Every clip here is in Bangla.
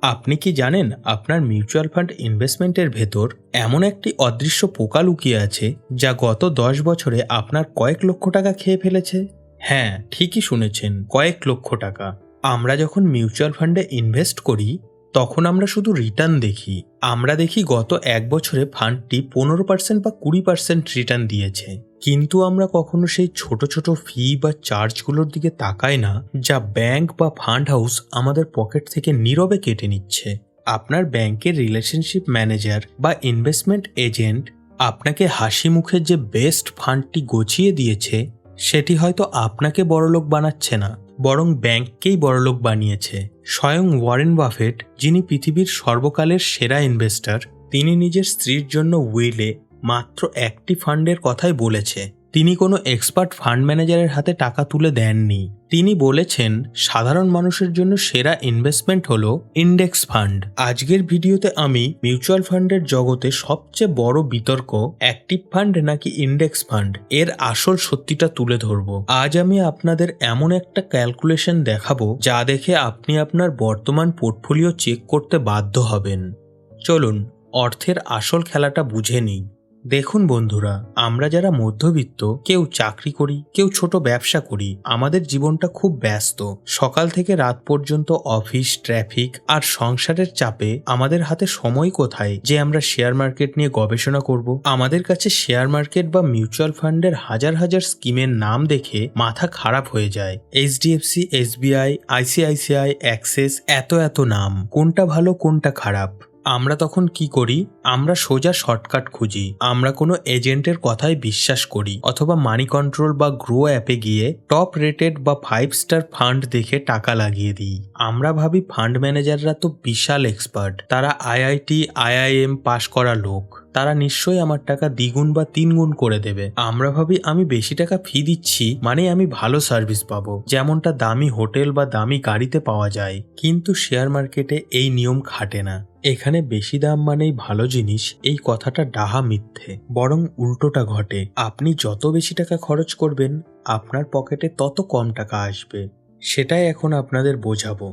আপনি কি জানেন আপনার মিউচুয়াল ফান্ড ইনভেস্টমেন্টের ভেতর এমন একটি অদৃশ্য পোকা লুকিয়ে আছে যা গত 10 বছরে আপনার কয়েক লক্ষ টাকা খেয়ে ফেলেছে? হ্যাঁ, ঠিকই শুনেছেন, কয়েক লক্ষ টাকা। আমরা যখন মিউচুয়াল ফান্ডে ইনভেস্ট করি তখন আমরা শুধু রিটার্ন দেখি। আমরা দেখি গত 1 বছরে ফান্ডটি 15% বা 20% রিটার্ন দিয়েছে, কিন্তু আমরা কখনো সেই ছোট ছোট ফি বা চার্জগুলোর দিকে তাকাই না যা ব্যাংক বা ফান্ড হাউস আমাদের পকেট থেকে নীরবে কেটে নিচ্ছে। আপনার ব্যাংকের রিলেশনশিপ ম্যানেজার বা ইনভেস্টমেন্ট এজেন্ট আপনাকে হাসি মুখে যে বেস্ট ফান্ডটি গছিয়ে দিয়েছে সেটি হয়তো আপনাকে বড়লোক বানাচ্ছে না, বরং ব্যাংককেই বড়লোক বানিয়েছে। স্বয়ং ওয়ারেন বাফেট, যিনি পৃথিবীর সর্বকালের সেরা ইনভেস্টর, তিনি নিজের স্ত্রীর জন্য উইলে মাত্র একটি ফান্ডের কথাই বলেছে। তিনি কোনো এক্সপার্ট ফান্ড ম্যানেজারের হাতে টাকা তুলে দেননি। তিনি বলেছেন সাধারণ মানুষের জন্য সেরা ইনভেস্টমেন্ট হলো ইন্ডেক্স ফান্ড। আজকের ভিডিওতে আমি মিউচুয়াল ফান্ডের জগতে সবচেয়ে বড় বিতর্ক, অ্যাক্টিভ ফান্ড নাকি ইন্ডেক্স ফান্ড, এর আসল সত্যিটা তুলে ধরবো। আজ আমি আপনাদের এমন একটা ক্যালকুলেশন দেখাবো যা দেখে আপনি আপনার বর্তমান পোর্টফোলিও চেক করতে বাধ্য হবেন। চলুন অর্থের আসল খেলাটা বুঝে নিই। দেখুন বন্ধুরা, আমরা যারা মধ্যবিত্ত, কেউ চাকরি করি, কেউ ছোট ব্যবসা করি, আমাদের জীবনটা খুব ব্যস্ত। সকাল থেকে রাত পর্যন্ত অফিস, ট্রাফিক আর সংসারের চাপে আমাদের হাতে সময় কোথায় যে আমরা শেয়ার মার্কেট নিয়ে গবেষণা করব? আমাদের কাছে শেয়ার মার্কেট বা মিউচুয়াল ফান্ডের হাজার হাজার স্কিমের নাম দেখে মাথা খারাপ হয়ে যায়। এইচডিএফসি, এসবিআই, আইসিআইসিআই, অ্যাক্সিস, এত নাম, কোনটা ভালো কোনটা খারাপ? আমরা তখন কি করি? আমরা সোজা শর্টকাট খুঁজি। আমরা কোনো এজেন্টের কথায় বিশ্বাস করি, অথবা মানি কন্ট্রোল বা গ্রো অ্যাপে গিয়ে টপ রেটেড বা 5 স্টার ফান্ড দেখে টাকা লাগিয়ে দিই। আমরা ভাবি ফান্ড ম্যানেজাররা তো বিশাল এক্সপার্ট, তারা আইআইটি, আইআইএম পাশ করা লোক, তারা নিশ্চয়ই আমার টাকা দ্বিগুণ বা 3 গুণ করে দেবে। আমরা ভাবি আমি বেশি টাকা ফি দিচ্ছি মানে আমি ভালো সার্ভিস পাবো, যেমনটা দামি হোটেল বা দামি গাড়িতে পাওয়া যায়। কিন্তু শেয়ার মার্কেটে এই নিয়ম খাটে না। এখানে বেশি দাম মানেই ভালো জিনিস, এই কথাটা ডাহা মিথ্যে। বরং উল্টোটা ঘটে। আপনি যত বেশি টাকা খরচ করবেন আপনার পকেটে তত কম টাকা আসবে। সেটাই এখন আপনাদের বোঝাবো।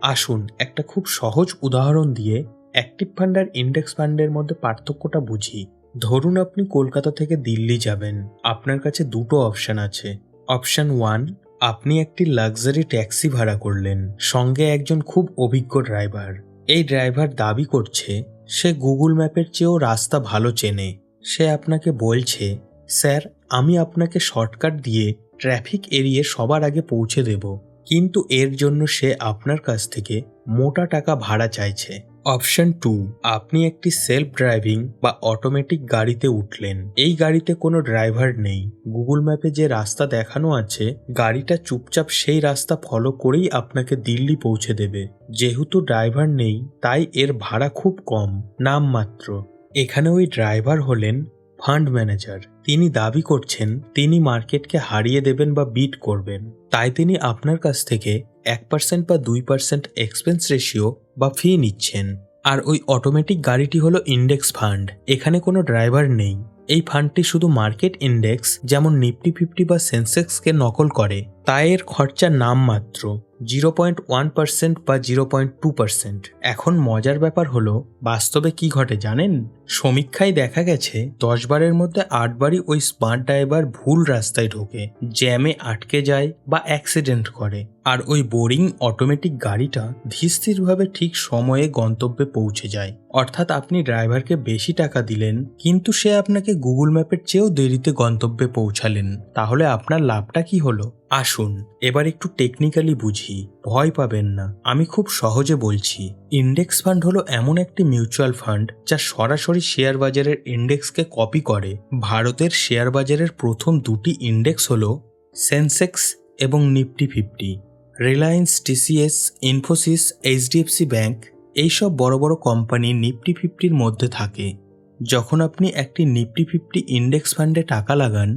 আসুন একটা খুব সহজ উদাহরণ দিয়ে অ্যাক্টিভ ফান্ড আর ইন্ডেক্স ফান্ডের মধ্যে পার্থক্যটা বুঝি। ধরুন আপনি কলকাতা থেকে দিল্লি যাবেন। আপনার কাছে দুটো অপশন আছে। অপশন 1, আপনি একটি লাক্সারি ট্যাক্সি ভাড়া করলেন, সঙ্গে একজন খুব অভিজ্ঞ ড্রাইভার। এই ড্রাইভার দাবি করছে সে গুগল ম্যাপের চেয়েও রাস্তা ভালো চেনে। সে আপনাকে বলছে, স্যার আমি আপনাকে শর্টকাট দিয়ে ট্রাফিক এড়িয়ে সবার আগে পৌঁছে দেব, কিন্তু এর জন্য সে আপনার কাছ থেকে মোটা টাকা ভাড়া চাইছে। অপশন 2, আপনি একটি সেলফ ড্রাইভিং বা অটোমেটিক গাড়িতে উঠলেন। এই গাড়িতে কোনো ড্রাইভার নেই। গুগল ম্যাপে যে রাস্তা দেখানো আছে গাড়িটা চুপচাপ সেই রাস্তা ফলো করেই আপনাকে দিল্লি পৌঁছে দেবে। যেহেতু ড্রাইভার নেই তাই এর ভাড়া খুব কম, নামমাত্র। এখানে ওই ড্রাইভার হলেন ফান্ড ম্যানেজার। তিনি দাবি করছেন তিনি মার্কেটকে হারিয়ে দেবেন বা বিট করবেন, তাই তিনি আপনার কাছ থেকে 1% বা 2% এক্সপেন্স রেশিও বা ফি নিচ্ছেন। আর ওই অটোমেটিক গাড়িটি হলো ইন্ডেক্স ফান্ড। এখানে কোনো ড্রাইভার নেই। এই ফান্ডটি শুধু মার্কেট ইন্ডেক্স যেমন নিফটি 50 বা সেন্সেক্সকে নকল করে, তাই এর খরচা নামমাত্র 0.1% বা 0.2%। এখন মজার ব্যাপার হলো বাস্তবে কি ঘটে জানেন? সমীক্ষায় দেখা গেছে 10 বারের মধ্যে 8 বারই ওই স্মার্ট ড্রাইভার ভুল রাস্তায় ঢোকে, জ্যামে আটকে যায় বা অ্যাক্সিডেন্ট করে। আর ওই বোরিং অটোমেটিক গাড়িটা ধীরস্থিরভাবে ঠিক সময়ে গন্তব্যে পৌঁছে যায়। অর্থাৎ আপনি ড্রাইভারকে বেশি টাকা দিলেন কিন্তু সে আপনাকে গুগল ম্যাপের চেয়েও দেরিতে গন্তব্যে পৌঁছালেন। তাহলে আপনার লাভটা কি হলো? আসুন এবার একটু টেকনিক্যালি বুঝি। ভয় পাবেন না, আমি খুব সহজে বলছি। ইন্ডেক্স ফান্ড হলো এমন একটি মিউচুয়াল ফান্ড যা সরাসরি শেয়ার বাজারের ইন্ডেক্সকে কপি করে। ভারতের শেয়ার বাজারের প্রথম দুটি ইন্ডেক্স হলো সেন্সেক্স এবং Nifty 50। Reliance, TCS, Infosys, HDFC bank, এইসব বড় বড় কোম্পানি নিফটি 50-র মধ্যে থাকে। যখন আপনি একটি নিফটি 50 ইন্ডেক্স ফান্ডে টাকা লাগান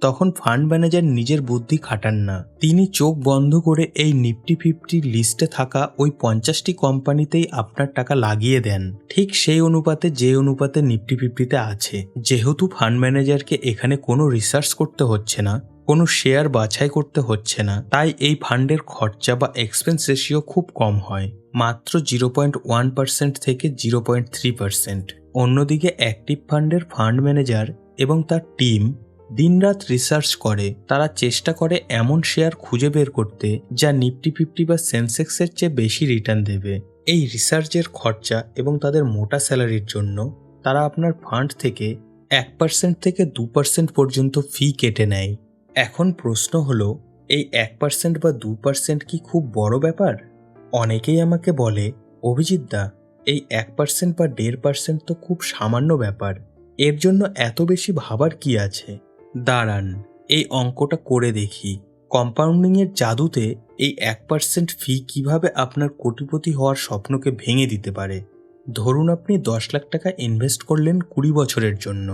তখন ফান্ড ম্যানেজার নিজের বুদ্ধি খাটান না। তিনি চোখ বন্ধ করে এই নিফটি 50 লিস্টে থাকা ওই 50টি কোম্পানিতেই আপনার টাকা লাগিয়ে দেন, ঠিক সেই অনুপাতে যে অনুপাতে নিফটি 50-তে আছে। যেহেতু ফান্ড ম্যানেজারকে এখানে কোনো রিসার্চ করতে হচ্ছে না, কোনো শেয়ার বাছাই করতে হচ্ছে না, তাই এই ফান্ডের খরচা বা এক্সপেন্স রেশিও খুব কম হয়, মাত্র 0.1% থেকে 0.3%। অন্যদিকে অ্যাক্টিভ ফান্ডের ফান্ড ম্যানেজার এবং তার টিম দিনরাত রিসার্চ করে। তারা চেষ্টা করে এমন শেয়ার খুঁজে বের করতে যা নিফটি 50 বা সেন্সেক্সের চেয়ে বেশি রিটার্ন দেবে। এই রিসার্চের খরচা এবং তাদের মোটা স্যালারির জন্য তারা আপনার ফান্ড থেকে 1% থেকে 2% পর্যন্ত ফি কেটে নেয়। এখন প্রশ্ন হলো, এই 1% বা 2% কি খুব বড় ব্যাপার? অনেকেই আমাকে বলে, অভিজিৎ দা, এই 1% বা 1.5% তো খুব সামান্য ব্যাপার, এর জন্য এত বেশি ভাবার কি আছে? দাঁড়ান, এই অঙ্কটা করে দেখি। কম্পাউন্ডিংয়ের জাদুতে এই 1% ফি কিভাবে আপনার কোটিপতি হওয়ার স্বপ্নকে ভেঙে দিতে পারে। ধরুন আপনি 10 লাখ টাকা ইনভেস্ট করলেন 20 বছরের জন্য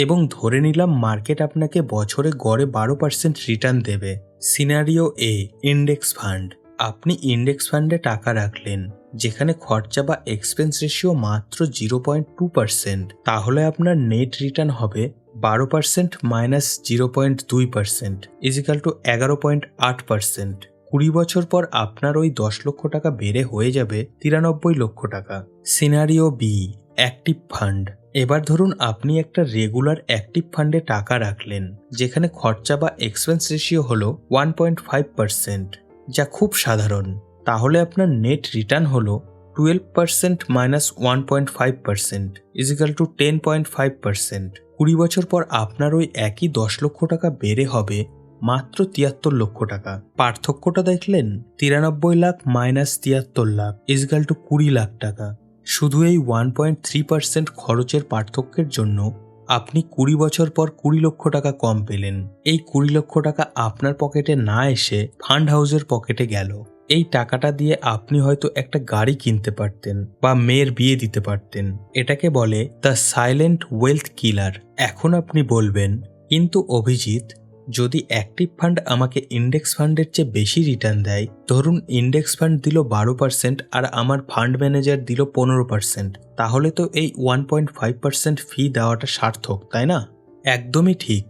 এবং ধরে নিলাম মার্কেট আপনাকে বছরে গড়ে 12% রিটার্ন দেবে। সিনারিও এ, ইন্ডেক্স ফান্ড। আপনি ইন্ডেক্স ফান্ডে টাকা রাখলেন যেখানে খরচা বা এক্সপেন্স রেশিও মাত্র 0.2%। তাহলে আপনার নেট রিটার্ন হবে 12% মাইনাস 0.2% ইজিক্যাল টু 11.8%। 20 বছর পর আপনার ওই 10 লক্ষ টাকা বেড়ে হয়ে যাবে 93 লক্ষ টাকা। Scenario B, active fund. এবার ধরুন আপনি একটা রেগুলার অ্যাক্টিভ ফান্ডে টাকা রাখলেন যেখানে খরচা বা এক্সপেন্স রেশিও হলো 1.5%, যা খুব সাধারণ। তাহলে আপনার নেট রিটার্ন হলো 12% মাইনাস 1.5% ইজিক্যাল টু 10.5%। 20 বছর পর আপনার ওই একই 10 লক্ষ টাকা বেড়ে হবে মাত্র 73 লক্ষ টাকা। পার্থক্যটা দেখলেন? 93 lakh minus 73 lakh equal to 20 lakh টাকা। শুধু এই 1.3% খরচের পার্থক্যের জন্য আপনি 20 বছর পর 20 লক্ষ টাকা কম পেলেন। এই 20 লক্ষ টাকা আপনার পকেটে না এসে ফান্ড হাউসের পকেটে গেল। এই টাকাটা দিয়ে আপনি হয়তো একটা গাড়ি কিনতে পারতেন বা মেয়ের বিয়ে দিতে পারতেন। এটাকে বলে দ্য সাইলেন্ট ওয়েলথ কিলার। এখন আপনি বলবেন, কিন্তু অভিজিৎ, যদি অ্যাক্টিভ ফান্ড আমাকে ইন্ডেক্স ফান্ডের চেয়ে বেশি রিটার্ন দেয়, ধরুন ইন্ডেক্স ফান্ড দিল 12% আর আমার ফান্ড ম্যানেজার দিল 15%, তাহলে তো এই 1.5% ফি দেওয়াটা সার্থক, তাই না? একদমই ঠিক।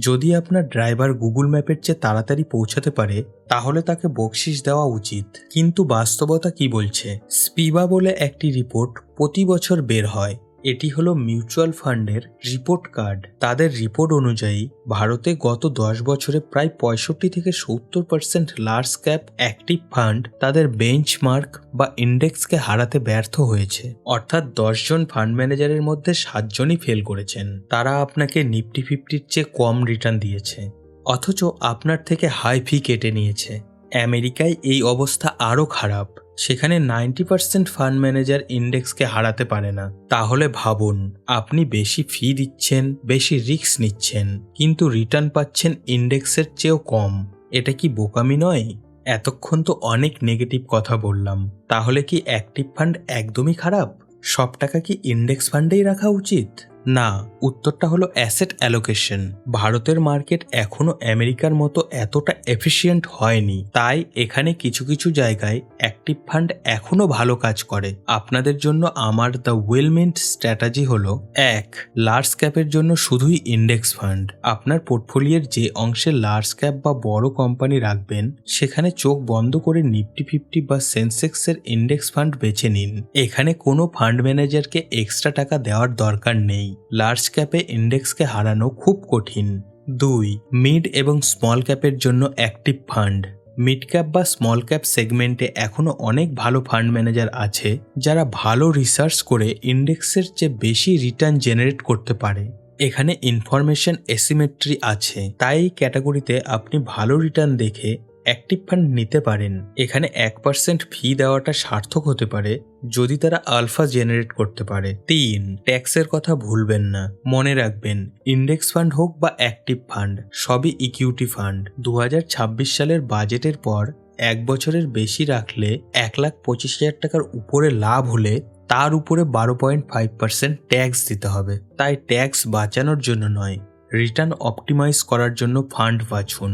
যদি আপনার ড্রাইভার গুগল ম্যাপের চেয়ে তাড়াতাড়ি পৌঁছাতে পারে তাহলে তাকে বকশিশ দেওয়া উচিত। কিন্তু বাস্তবতা কি বলছে? স্পিবা বলে একটি রিপোর্ট প্রতি বছর বের হয়। এটি হলো মিউচুয়াল ফান্ডের রিপোর্ট কার্ড। তাদের রিপোর্ট অনুযায়ী ভারতে গত 10 বছরে প্রায় 65 থেকে 70% লার্জ ক্যাপ অ্যাক্টিভ ফান্ড তাদের বেঞ্চমার্ক বা ইন্ডেক্সকে হারাতে ব্যর্থ হয়েছে। অর্থাৎ 10 জন ফান্ড ম্যানেজারের মধ্যে 7 জনই ফেল করেছেন। তারা আপনাকে নিফটি 50-র চেয়ে কম রিটার্ন দিয়েছে, অথচ আপনার থেকে হাই ফি কেটে নিয়েছে। আমেরিকায় এই অবস্থা আরও খারাপ। সেখানে 90% ফান্ড ম্যানেজার ইন্ডেক্সকে হারাতে পারে না। তাহলে ভাবুন, আপনি বেশি ফি দিচ্ছেন, বেশি রিস্ক নিচ্ছেন, কিন্তু রিটার্ন পাচ্ছেন ইন্ডেক্সের চেয়েও কম। এটা কি বোকামি নয়? এতক্ষণ তো অনেক নেগেটিভ কথা বললাম। তাহলে কি অ্যাক্টিভ ফান্ড একদমই খারাপ? সব টাকা কি ইন্ডেক্স ফান্ডেই রাখা উচিত? না, উত্তরটা হলো অ্যাসেট অ্যালোকেশন। ভারতের মার্কেট এখনো আমেরিকার মতো এতটা এফিশিয়েন্ট হয়নি, তাই এখানে কিছু কিছু জায়গায় অ্যাক্টিভ ফান্ড এখনো ভালো কাজ করে। আপনাদের জন্য আমার দ্য ওয়েলমেন্ট স্ট্র্যাটেজি হলো, 1. লার্জ ক্যাপের জন্য শুধুই ইন্ডেক্স ফান্ড। আপনার পোর্টফোলিওর যে অংশে লার্জ ক্যাপ বা বড় কোম্পানি রাখবেন সেখানে চোখ বন্ধ করে নিফটি 50 বা সেন্সেক্সের ইন্ডেক্স ফান্ড বেছে নিন। এখানে কোনো ফান্ড ম্যানেজারকে এক্সট্রা টাকা দেওয়ার দরকার নেই। লার্জ ক্যাপে ইন্ডেক্সকে হারানো খুব কঠিন। 2. মিড এবং স্মল ক্যাপের জন্য অ্যাক্টিভ ফান্ড। মিড ক্যাপ বা স্মল ক্যাপ সেগমেন্টে এখনো অনেক ভালো ফান্ড ম্যানেজার আছে যারা ভালো রিসার্চ করে ইন্ডেক্সের চেয়ে বেশি রিটার্ন জেনারেট করতে পারে। এখানে ইনফরমেশন এসিমেট্রি আছে, তাই এই ক্যাটাগরিতে আপনি ভালো রিটার্ন দেখে অ্যাক্টিভ ফান্ড নিতে পারেন। এখানে 1% ফি দেওয়াটা সার্থক হতে পারে যদি তারা আলফা জেনারেট করতে পারে। 3. ট্যাক্সের কথা ভুলবেন না। মনে রাখবেন, ইন্ডেক্স ফান্ড হোক বা অ্যাক্টিভ ফান্ড, সবই ইকুইটি ফান্ড। 2026 সালের বাজেটের পর 1 বছরের বেশি রাখলে 1,25,000 টাকার উপরে লাভ হলে তার উপরে 12.5% ট্যাক্স দিতে হবে। তাই ট্যাক্স বাঁচানোর জন্য নয়, রিটার্ন অপটিমাইজ করার জন্য ফান্ড বাছুন।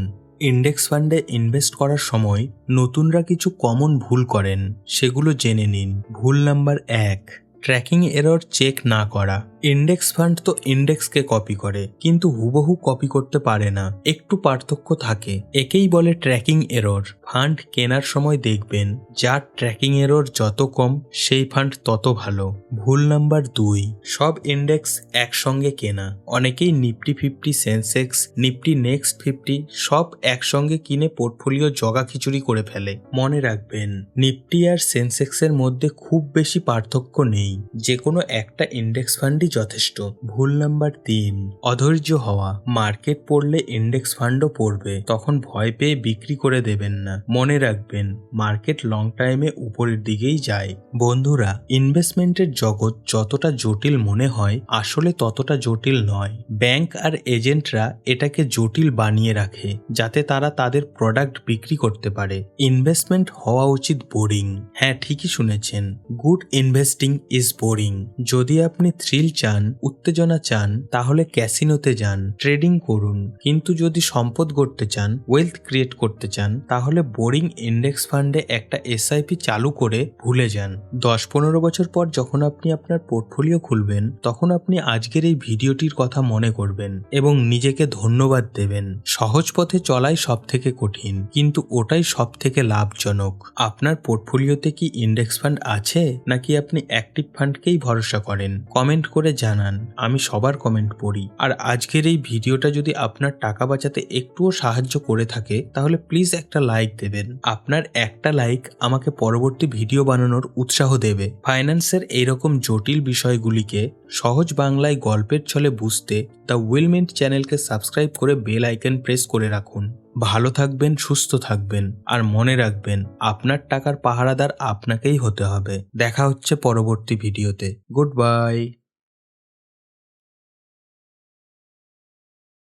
ইন্ডেক্স ফান্ডে ইনভেস্ট করার সময় নতুনরা কিছু কমন ভুল করেন, সেগুলো জেনে নিন। ভুল নাম্বার 1, ট্র্যাকিং এরর চেক না করা। ইন্ডেক্স ফান্ড তো ইন্ডেক্সকে কপি করে, কিন্তু হুবহু কপি করতে পারে না, একটু পার্থক্য থাকে। একেই বলে ট্র্যাকিং এরর। ফান্ড কেনার সময় দেখবেন যার ট্র্যাকিং এরর যত কম সেই ফান্ড তত ভালো। ভুল নাম্বার 2, সব ইন্ডেক্স একসঙ্গে কেনা। অনেকেই নিফটি 50, সেন্সেক্স, নিফটি নেক্সট 50 সব একসঙ্গে কিনে পোর্টফোলিও জগা খিচুড়ি করে ফেলে। মনে রাখবেন, নিফটি আর সেন্সেক্সের মধ্যে খুব বেশি পার্থক্য নেই, যে কোনো একটা ইন্ডেক্স ফান্ডই যথেষ্ট। ভুল নাম্বার 3, অধৈর্য হওয়া। মার্কেট পড়লে ইন্ডেক্স ফান্ডও পড়বে, তখন ভয় পেয়ে বিক্রি করে দেবেন না। মনে রাখবেন, মার্কেট লং টাইমে উপরের দিকেই যায়। বন্ধুরা, ইনভেস্টমেন্টের জগৎ যতটা জটিল মনে হয় আসলে ততটা জটিল নয়। ব্যাংক আর এজেন্টরা এটাকে জটিল বানিয়ে রাখে যাতে তারা তাদের প্রোডাক্ট বিক্রি করতে পারে। ইনভেস্টমেন্ট হওয়া উচিত বোরিং। হ্যাঁ, ঠিকই শুনেছেন, গুড ইনভেস্টিং ইজ বোরিং। যদি আপনি থ্রিল চান, উত্তেজনা চান, তাহলে ক্যাসিনোতে যান, ট্রেডিং করুন। কিন্তু যদি সম্পদ গড়তে চান, ওয়েলথ ক্রিয়েট করতে চান, তাহলে বোরিং ইন্ডেক্স ফান্ডে একটা এসআইপি চালু করে ভুলে যান। 10-15 বছর পর যখন আপনি আপনার পোর্টফোলিও খুলবেন, তখন আপনি আজকের এই ভিডিওটির কথা মনে করবেন এবং নিজেকে ধন্যবাদ দেবেন। সহজ পথে চলাই সব থেকে কঠিন, কিন্তু ওটাই সব থেকে লাভজনক। আপনার পোর্টফোলিওতে কি ইন্ডেক্স ফান্ড আছে, নাকি আপনি অ্যাক্টিভ ফান্ডকেই ভরসা করেন? কমেন্ট করে জানান, আমি সবার কমেন্ট পড়ি। আর আজকের এই ভিডিওটা যদি আপনার টাকা বাঁচাতে একটুও সাহায্য করে থাকে, তাহলে প্লিজ একটা লাইক দেবেন। আপনার একটা লাইক আমাকে পরবর্তী ভিডিও বানানোর উৎসাহ দেবে। ফাইন্যান্সের এইরকম জটিল বিষয়গুলিকে সহজ বাংলায় গল্পের ছলে বুঝতে দ্য উইলমেন্ট চ্যানেলকে সাবস্ক্রাইব করে বেল আইকন প্রেস করে রাখুন। ভালো থাকবেন, সুস্থ থাকবেন, আর মনে রাখবেন, আপনার টাকার পাহারাদার আপনাকেই হতে হবে। দেখা হচ্ছে পরবর্তী ভিডিওতে। Good bye.